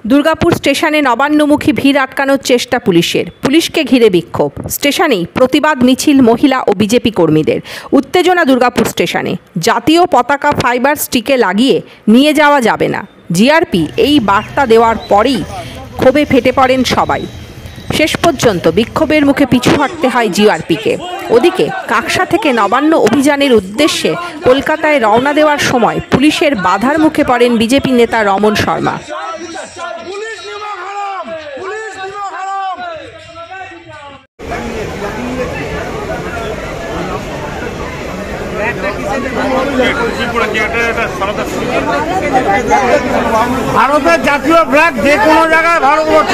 দুর্গাপুর স্টেশনে নবান্নমুখী ভিড় আটকানোর চেষ্টা পুলিশকে ঘিরে বিক্ষোভ। স্টেশনেই প্রতিবাদ মিছিল মহিলা ও বিজেপি কর্মীদের। উত্তেজনা দুর্গাপুর স্টেশনে। জাতীয় পতাকা ফাইবার স্টিকে লাগিয়ে নিয়ে যাওয়া যাবে না। জিআরপি এই বার্তা দেওয়ার পরেই ক্ষোভে ফেটে পড়েন সবাই। শেষ পর্যন্ত বিক্ষোভের মুখে পিছু হটতে হয় জিআরপিকে। ওদিকে কাকসা থেকে নবান্ন অভিযানের উদ্দেশ্যে কলকাতায় রওনা দেওয়ার সময় পুলিশের বাধার মুখে পড়েন বিজেপি নেতা রমন শর্মা। ভারতের জাতীয় ফ্ল্যাগ যে কোনো জায়গায় ভারতবর্ষ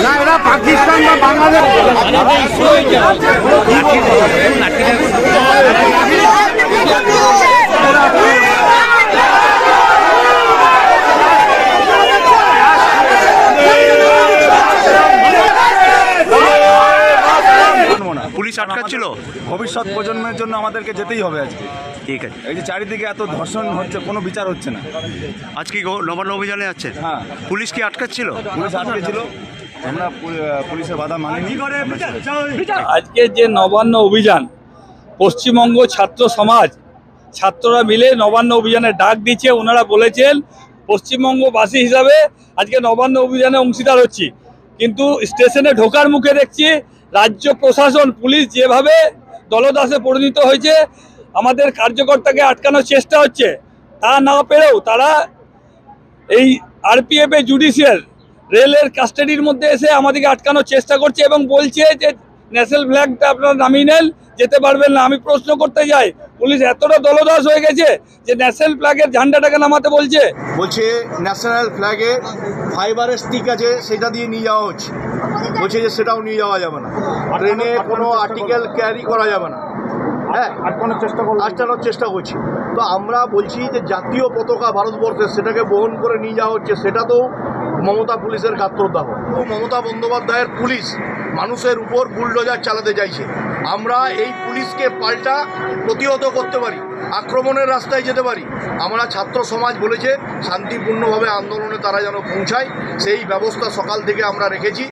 না, এরা পাকিস্তান বা বাংলাদেশ। পুলিশ আটকাচ্ছিল। ভবিষ্যৎ প্রজন্মের জন্য আমাদেরকে যেতেই হবে আজকে। ঠিক আছে। এই যে চারিদিকে এত ধর্ষণ হচ্ছে, কোনো বিচার হচ্ছে না। আজকে নবান্ন অভিযানে যাচ্ছে। হ্যাঁ, পুলিশ কি আটকাচ্ছিল? পুলিশ আটকেছিল, আমরা পুলিশের বাধা মানিনি। আজকে যে নবান্ন অভিযান, পশ্চিমবঙ্গ ছাত্র সমাজ ছাত্ররা মিলে নবান্ন অভিযানের ডাক দিচ্ছে। ওনারা বলেছেন পশ্চিমবঙ্গবাসী হিসাবে আজকে নবান্ন অভিযানে অংশীদার হচ্ছি, কিন্তু স্টেশনে ঢোকার মুখে দেখছি রাজ্য প্রশাসন, পুলিশ যেভাবে দলদাসে পরিণত হয়েছে, আমাদের কার্যকর্তাকে আটকানোর চেষ্টা হচ্ছে। তা না পেরেও তারা এই আরপিএফ জুডিশিয়াল রেলের কাস্টাডির মধ্যে এসে আমাদেরকে আটকানোর চেষ্টা করছে এবং বলছে যে ন্যাশনাল ফ্ল্যাগটা আপনারা নামিয়ে নেন, যেতে পারবেন না। আমি প্রশ্ন করতে যাই, পুলিশ এতটা দলদাস হয়ে গেছে যে ন্যাশনাল ফ্ল্যাগের ঝান্ডাটাকে নামাতে বলছে। ন্যাশনাল ফ্ল্যাগে ফাইবারের স্টিক আছে, সেটা দিয়ে নিয়ে যাওয়া হচ্ছে। বলছে যে সেটাও নিয়ে যাওয়া যাবে না, ট্রেনে কোনো আর্টিকেল ক্যারি করা যাবে না। হ্যাঁ, আটকানোর চেষ্টা করছি। তো আমরা বলছি যে জাতীয় পতাকা ভারতবর্ষের, সেটাকে বহন করে নিয়ে যাওয়া হচ্ছে, সেটা তো মমতা পুলিশের গাত্রদাহ। মমতা বন্দ্যোপাধ্যায়ের পুলিশ মানুষের উপর বুলডোজার চালাতে চাইছে। আমরা এই পুলিশকে পাল্টা প্রতিহত করতে পারি, আক্রমণের রাস্তায় যেতে পারি। আমরা ছাত্র সমাজ বলেছে শান্তিপূর্ণভাবে আন্দোলনে তারা যেন পৌঁছায়, সেই ব্যবস্থা সকাল থেকে আমরা রেখেছি।